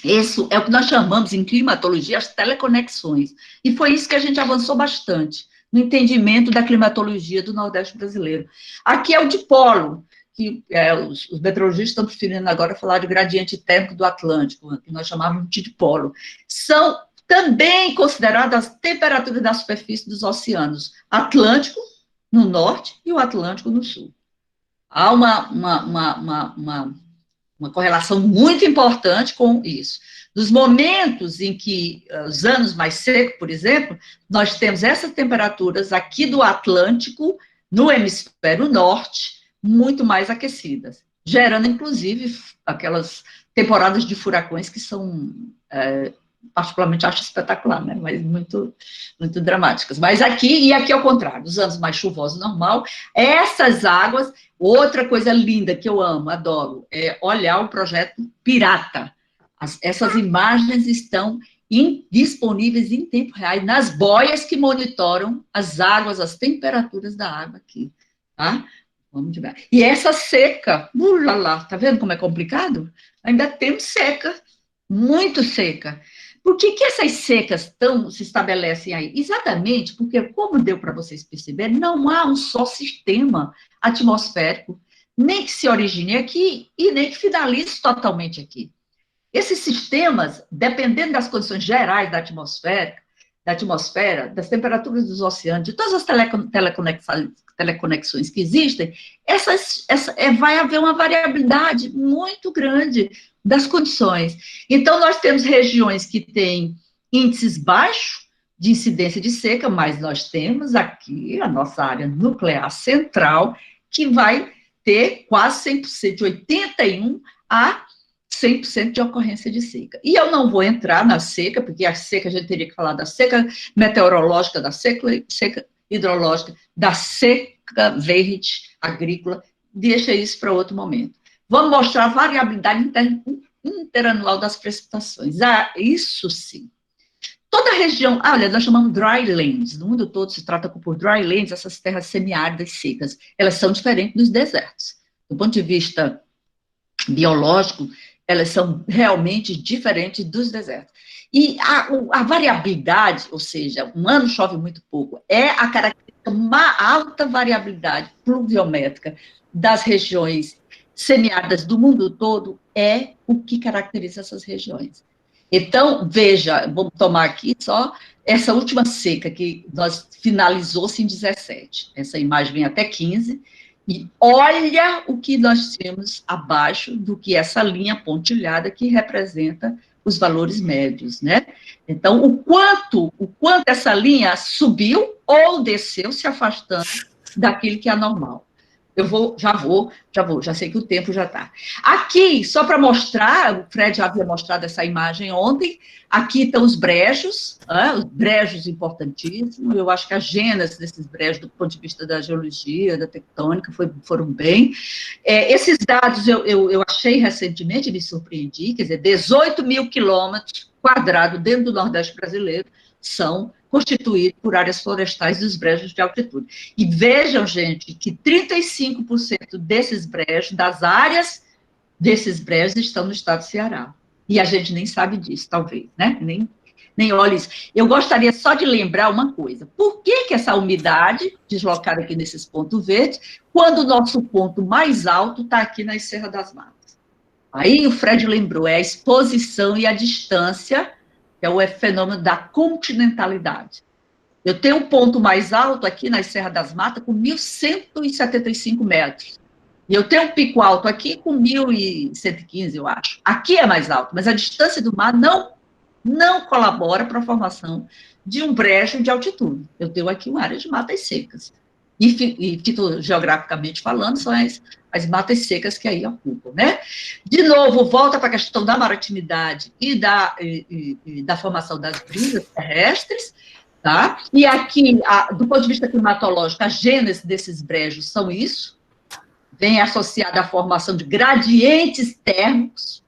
isso é o que nós chamamos em climatologia as teleconexões. E foi isso que a gente avançou bastante, no entendimento da climatologia do Nordeste brasileiro. Aqui é o dipolo, que os meteorologistas estão preferindo agora falar de gradiente térmico do Atlântico, que nós chamávamos de dipolo. São também consideradas as temperaturas da superfície dos oceanos, Atlântico no norte e o Atlântico no sul. Há uma correlação muito importante com isso. Nos momentos em que, os anos mais secos, por exemplo, nós temos essas temperaturas aqui do Atlântico, no hemisfério norte, muito mais aquecidas, gerando, inclusive, aquelas temporadas de furacões que são, particularmente, acho espetacular, né? Mas muito, muito dramáticas. Mas aqui ao contrário, nos anos mais chuvosos, normal, essas águas, outra coisa linda que eu amo, adoro, é olhar o projeto Pirata. Essas imagens estão disponíveis em tempo real, nas boias que monitoram as águas, as temperaturas da água aqui, tá? Vamos devagar. E essa seca, tá vendo como é complicado? Ainda temos seca, muito seca. Por que essas secas se estabelecem aí? Exatamente porque, como deu para vocês perceberem, não há um só sistema atmosférico, nem que se origine aqui e nem que finalize totalmente aqui. Esses sistemas, dependendo das condições gerais da atmosfera, das temperaturas dos oceanos, de todas as teleconexões que existem, vai haver uma variabilidade muito grande das condições. Então, nós temos regiões que têm índices baixos de incidência de seca, mas nós temos aqui a nossa área nuclear central, que vai ter quase 100%, de 81% a 100% de ocorrência de seca. E eu não vou entrar na seca, porque a seca a gente teria que falar da seca meteorológica, da seca hidrológica, da seca verde agrícola, deixa isso para outro momento. Vamos mostrar a variabilidade interanual das precipitações. Isso sim. Toda a região, olha, nós chamamos drylands, no mundo todo se trata por drylands, essas terras semiáridas secas, elas são diferentes dos desertos. Do ponto de vista biológico, elas são realmente diferentes dos desertos. E a variabilidade, ou seja, um ano chove muito pouco, é a característica, uma alta variabilidade pluviométrica das regiões semiáridas do mundo todo, é o que caracteriza essas regiões. Então, veja, vamos tomar aqui só essa última seca, que finalizou-se em 17. Essa imagem vem até 15, e olha o que nós temos abaixo do que essa linha pontilhada que representa os valores médios, né? Então, o quanto essa linha subiu ou desceu, se afastando daquilo que é normal. Já sei que o tempo já está. Aqui, só para mostrar, o Fred já havia mostrado essa imagem ontem, aqui estão os brejos importantíssimos, eu acho que a gênese desses brejos, do ponto de vista da geologia, da tectônica, foram bem. Esses dados eu achei recentemente, me surpreendi, quer dizer, 18 mil quilômetros quadrados dentro do Nordeste brasileiro são constituído por áreas florestais dos brejos de altitude. E vejam, gente, que 35% desses brejos, das áreas desses brejos, estão no estado do Ceará. E a gente nem sabe disso, talvez, né? Nem olha isso. Eu gostaria só de lembrar uma coisa. Por que essa umidade, deslocada aqui nesses pontos verdes, quando o nosso ponto mais alto está aqui na Serra das Matas? Aí o Fred lembrou, é a exposição e a distância, é o fenômeno da continentalidade. Eu tenho um ponto mais alto aqui na Serra das Matas com 1.175 metros. E eu tenho um pico alto aqui com 1.115, eu acho. Aqui é mais alto, mas a distância do mar não colabora para a formação de um brejo de altitude. Eu tenho aqui uma área de matas secas. E fitogeograficamente falando, são as matas secas que aí ocupam, né? De novo, volta para a questão da maritimidade e da formação das brisas terrestres, tá? E aqui, do ponto de vista climatológico, a gênese desses brejos são isso, vem associada à formação de gradientes térmicos,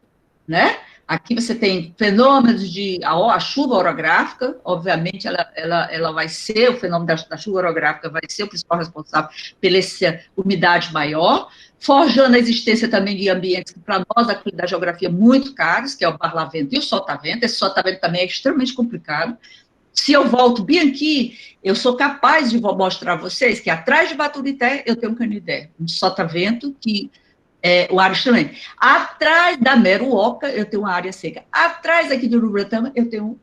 né? Aqui você tem fenômenos a chuva orográfica, obviamente ela vai ser, o fenômeno da chuva orográfica vai ser o principal responsável pela essa umidade maior, forjando a existência também de ambientes que, para nós, aqui da geografia, muito caros, que é o barlavento e o sotavento. Esse sotavento também é extremamente complicado. Se eu volto bem aqui, eu sou capaz de mostrar a vocês que atrás de Baturité eu tenho um canidé, um sotavento que o ar extremamente. Atrás da Meruoca, eu tenho uma área seca. Atrás aqui de Uruburetama, eu tenho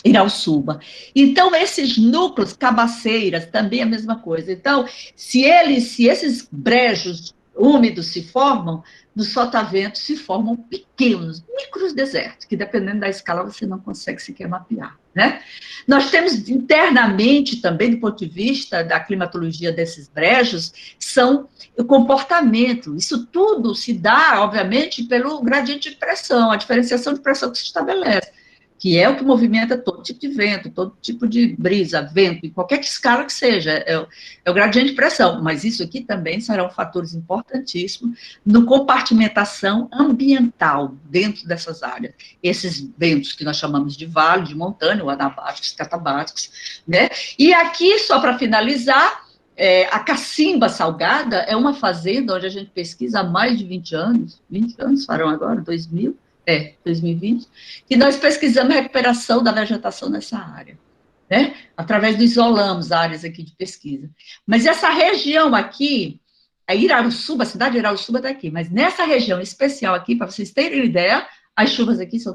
Irauçuba. Então, esses núcleos, cabaceiras, também é a mesma coisa. Então, se esses brejos úmidos se formam, no sotavento se formam pequenos, micros desertos, que dependendo da escala você não consegue sequer mapear, né? Nós temos internamente também, do ponto de vista da climatologia desses brejos, são o comportamento. Isso tudo se dá, obviamente, pelo gradiente de pressão, a diferenciação de pressão que se estabelece, que é o que movimenta todo tipo de vento, todo tipo de brisa, vento, em qualquer escala que seja, é o gradiente de pressão, mas isso aqui também serão fatores importantíssimos no compartimentação ambiental dentro dessas áreas. Esses ventos que nós chamamos de vale, de montanha, ou anabáticos, catabáticos, né? E aqui, só para finalizar, a Cacimba Salgada é uma fazenda onde a gente pesquisa há mais de 20 anos farão agora, 2020, que nós pesquisamos a recuperação da vegetação nessa área, né? Através do isolamos áreas aqui de pesquisa. Mas essa região aqui, a Iraruçuba, a cidade de Iraruçuba está aqui, mas nessa região especial aqui, para vocês terem ideia, as chuvas aqui são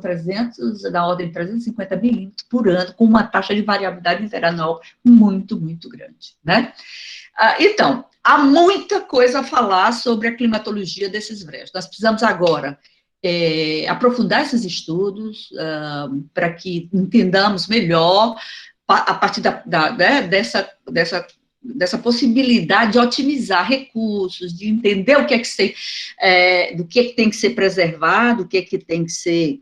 da ordem de 350 milímetros por ano, com uma taxa de variabilidade interanual muito, muito grande, né? Então, há muita coisa a falar sobre a climatologia desses brejos. Nós precisamos agora aprofundar esses estudos para que entendamos melhor a partir dessa possibilidade de otimizar recursos, de entender o que do que tem que ser preservado, o que tem que ser...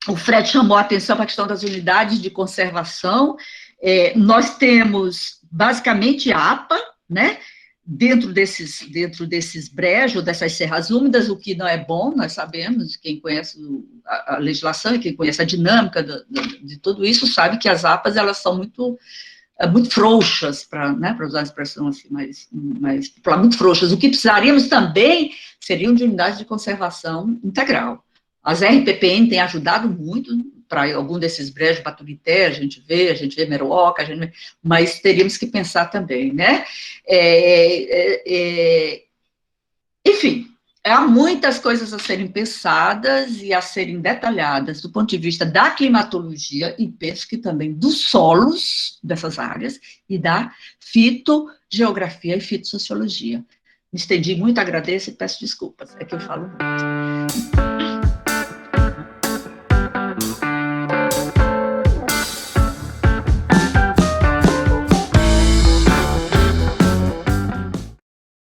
O Fred chamou a atenção para a questão das unidades de conservação. Nós temos, basicamente, a APA, né? Dentro desses brejos, dessas serras úmidas, o que não é bom, nós sabemos, quem conhece a legislação e quem conhece a dinâmica de tudo isso, sabe que as APAs, elas são muito frouxas, para usar a expressão assim, mais popular, muito frouxas. O que precisaríamos também seriam de unidades de conservação integral. As RPPN têm ajudado muito para algum desses brejos, Baturité, a gente vê Meruoca, mas teríamos que pensar também, né? Enfim, há muitas coisas a serem pensadas e a serem detalhadas do ponto de vista da climatologia e penso que também dos solos dessas áreas e da fitogeografia e fitossociologia. Me estendi muito, agradeço e peço desculpas, é que eu falo muito.